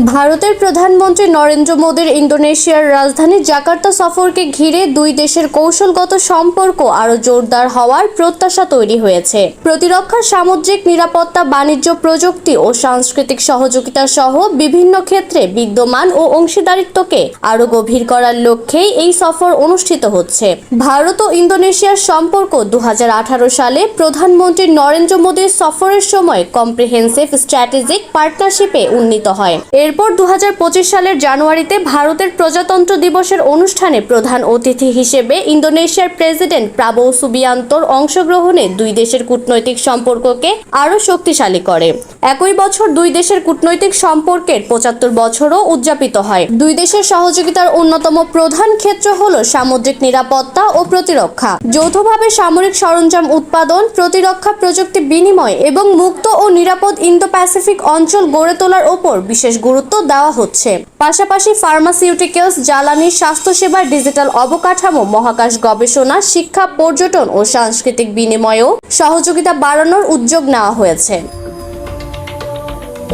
ভারতের প্রধানমন্ত্রী নরেন্দ্র মোদীর ইন্দোনেশিয়ার রাজধানী জাকার্তা সফরকে ঘিরে দুই দেশের কৌশলগত সম্পর্ক আরও জোরদার হওয়ার প্রত্যাশা তৈরি হয়েছে। প্রতিরক্ষা, সামুদ্রিক নিরাপত্তা, বাণিজ্য, প্রযুক্তি ও সাংস্কৃতিক সহযোগিতা সহ বিভিন্ন ক্ষেত্রে বিদ্যমান ও অংশীদারিত্বকে আরও গভীর করার লক্ষ্যেই এই সফর অনুষ্ঠিত হচ্ছে। ভারত ও ইন্দোনেশিয়ার সম্পর্ক 2018 সালে প্রধানমন্ত্রী নরেন্দ্র মোদীর সফরের সময় কম্প্রিহেন্সিভ স্ট্র্যাটেজিক পার্টনারশিপে উন্নীত হয়। এরপর 2025 সালের জানুয়ারিতে ভারতের প্রজাতন্ত্র দিবসের অনুষ্ঠানে প্রধান অতিথি হিসেবে ইন্দোনেশিয়ার প্রেসিডেন্ট প্রাবোও সুবিয়ান্তোর অংশগ্রহণে দুই দেশের কূটনৈতিক সম্পর্ককে আরও শক্তিশালী করে। একই বছর দুই দেশের কূটনৈতিক সম্পর্কের 75 বছরও উদযাপিত হয়। দুই দেশের সহযোগিতার অন্যতম প্রধান ক্ষেত্র হল সামুদ্রিক নিরাপত্তা ও প্রতিরক্ষা। যৌথভাবে সামরিক সরঞ্জাম উৎপাদন, প্রতিরক্ষা প্রযুক্তি বিনিময় এবং মুক্ত ও নিরাপদ ইন্দো প্যাসিফিক অঞ্চল গড়ে তোলার ওপর বিশেষ গুরুত্ব দেওয়া হচ্ছে। পাশাপাশি ফার্মাসিউটিক্যালস, জ্বালানি, স্বাস্থ্যসেবা, ডিজিটাল অবকাঠামো, মহাকাশ গবেষণা, শিক্ষা, পর্যটন ও সাংস্কৃতিক বিনিময়েও সহযোগিতা বাড়ানোর উদ্যোগ নেওয়া হয়েছে।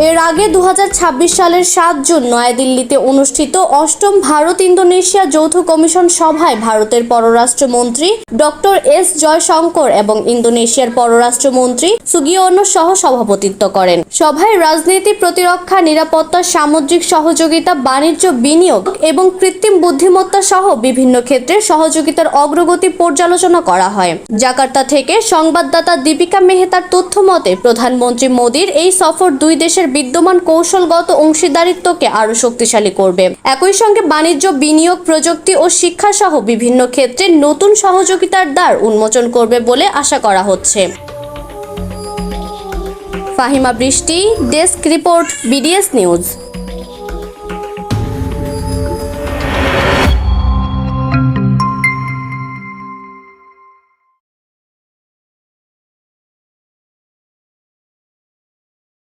এর আগে 2026 সালের 7 জুন নয়াদিল্লিতে অনুষ্ঠিত অষ্টম ভারত ইন্দোনেশিয়া যৌথ কমিশন সভায় ভারতের পররাষ্ট্রমন্ত্রী ডক্টর এস জয়শঙ্কর এবং ইন্দোনেশিয়ার পররাষ্ট্রমন্ত্রী সুগিয়োনো সহ সভাপতিত্ব করেন। সভায় রাজনীতি, প্রতিরক্ষা, নিরাপত্তা, সামুদ্রিক সহযোগিতা, বাণিজ্য, বিনিয়োগ এবং কৃত্রিম বুদ্ধিমত্তা সহ বিভিন্ন ক্ষেত্রে সহযোগিতার অগ্রগতি পর্যালোচনা করা হয়। জাকার্তা থেকে সংবাদদাতা দীপিকা মেহতার তথ্য মতে, প্রধানমন্ত্রী মোদীর এই সফর দুই দেশের বিদ্যমান কৌশলগত অংশীদারিত্বকে আরও শক্তিশালী করবে। একই সঙ্গে বাণিজ্য, বিনিয়োগ, প্রযুক্তি ও শিক্ষা সহ বিভিন্ন ক্ষেত্রে নতুন সহযোগিতার দ্বার উন্মোচন করবে বলে আশা করা হচ্ছে। ফাহিমা বৃষ্টি, ডেস্ক রিপোর্ট, বিডিএস নিউজ।